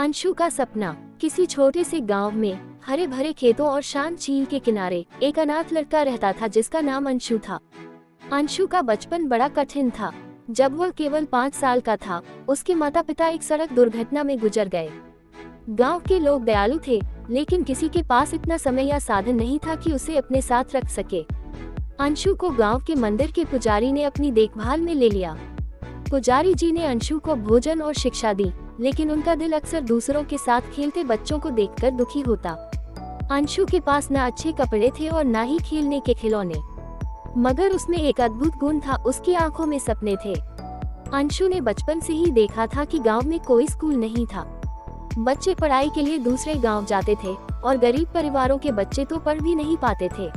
अंशु का सपना। किसी छोटे से गांव में हरे भरे खेतों और शांत झील के किनारे एक अनाथ लड़का रहता था जिसका नाम अंशु था। अंशु का बचपन बड़ा कठिन था। जब वह केवल 5 साल का था, उसके माता पिता एक सड़क दुर्घटना में गुजर गए। गांव के लोग दयालु थे, लेकिन किसी के पास इतना समय या साधन नहीं था कि उसे अपने साथ रख सके। अंशु को गांव के मंदिर के पुजारी ने अपनी देखभाल में ले लिया। पुजारी जी ने अंशु को भोजन और शिक्षा दी, लेकिन उनका दिल अक्सर दूसरों के साथ खेलते बच्चों को देखकर दुखी होता। अंशु के पास न अच्छे कपड़े थे और न ही खेलने के खिलौने, मगर उसमें एक अद्भुत गुण था, उसकी आंखों में सपने थे। अंशु ने बचपन से ही देखा था कि गांव में कोई स्कूल नहीं था। बच्चे पढ़ाई के लिए दूसरे गांव जाते थे और गरीब परिवारों के बच्चे तो पढ़ भी नहीं पाते थे।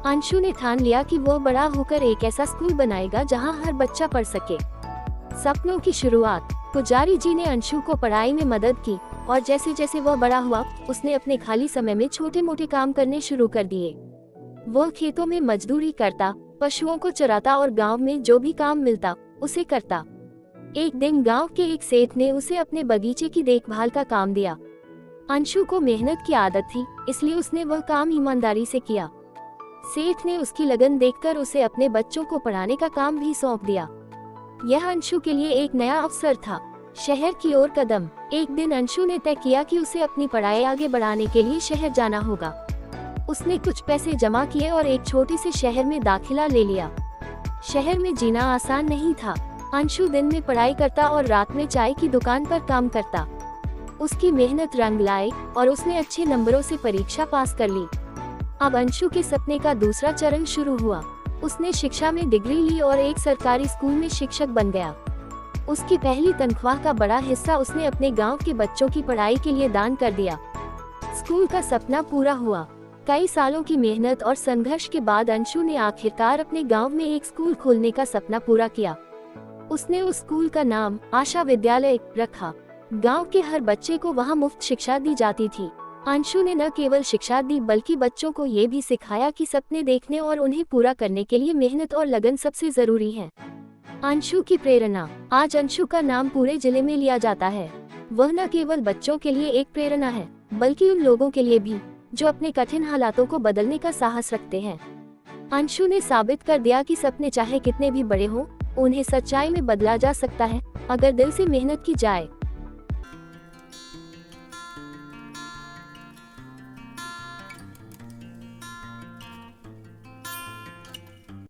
अंशु ने ठान लिया कि वो बड़ा होकर एक ऐसा स्कूल बनाएगा जहां हर बच्चा पढ़ सके। सपनों की शुरुआत। पुजारी जी ने अंशु को पढ़ाई में मदद की और जैसे जैसे वह बड़ा हुआ, उसने अपने खाली समय में छोटे मोटे काम करने शुरू कर दिए। वह खेतों में मजदूरी करता, पशुओं को चराता और गांव में जो भी काम मिलता उसे करता। एक दिन गांव के एक सेठ ने उसे अपने बगीचे की देखभाल का काम दिया। अंशु को मेहनत की आदत थी, इसलिए उसने वह काम ईमानदारी से किया। सेठ ने उसकी लगन देखकर उसे अपने बच्चों को पढ़ाने का काम भी सौंप दिया। यह अंशु के लिए एक नया अवसर था। शहर की ओर कदम। एक दिन अंशु ने तय किया कि उसे अपनी पढ़ाई आगे बढ़ाने के लिए शहर जाना होगा। उसने कुछ पैसे जमा किए और एक छोटे से शहर में दाखिला ले लिया। शहर में जीना आसान नहीं था। अंशु दिन में पढ़ाई करता और रात में चाय की दुकान पर काम करता। उसकी मेहनत रंग लाई और उसने अच्छे नंबरों से परीक्षा पास कर ली। अब अंशु के सपने का दूसरा चरण शुरू हुआ। उसने शिक्षा में डिग्री ली और एक सरकारी स्कूल में शिक्षक बन गया। उसकी पहली तनख्वाह का बड़ा हिस्सा उसने अपने गांव के बच्चों की पढ़ाई के लिए दान कर दिया। स्कूल का सपना पूरा हुआ। कई सालों की मेहनत और संघर्ष के बाद अंशु ने आखिरकार अपने गांव में एक स्कूल खोलने का सपना पूरा किया। उसने उस स्कूल का नाम आशा विद्यालय रखा। गांव के हर बच्चे को वहां मुफ्त शिक्षा दी जाती थी। अंशु ने न केवल शिक्षा दी, बल्कि बच्चों को ये भी सिखाया कि सपने देखने और उन्हें पूरा करने के लिए मेहनत और लगन सबसे जरूरी है। अंशु की प्रेरणा। आज अंशु का नाम पूरे जिले में लिया जाता है। वह न केवल बच्चों के लिए एक प्रेरणा है, बल्कि उन लोगों के लिए भी जो अपने कठिन हालातों को बदलने का साहस रखते हैं। अंशु ने साबित कर दिया कि सपने चाहे कितने भी बड़े हों, उन्हें सच्चाई में बदला जा सकता है, अगर दिल से मेहनत की जाए।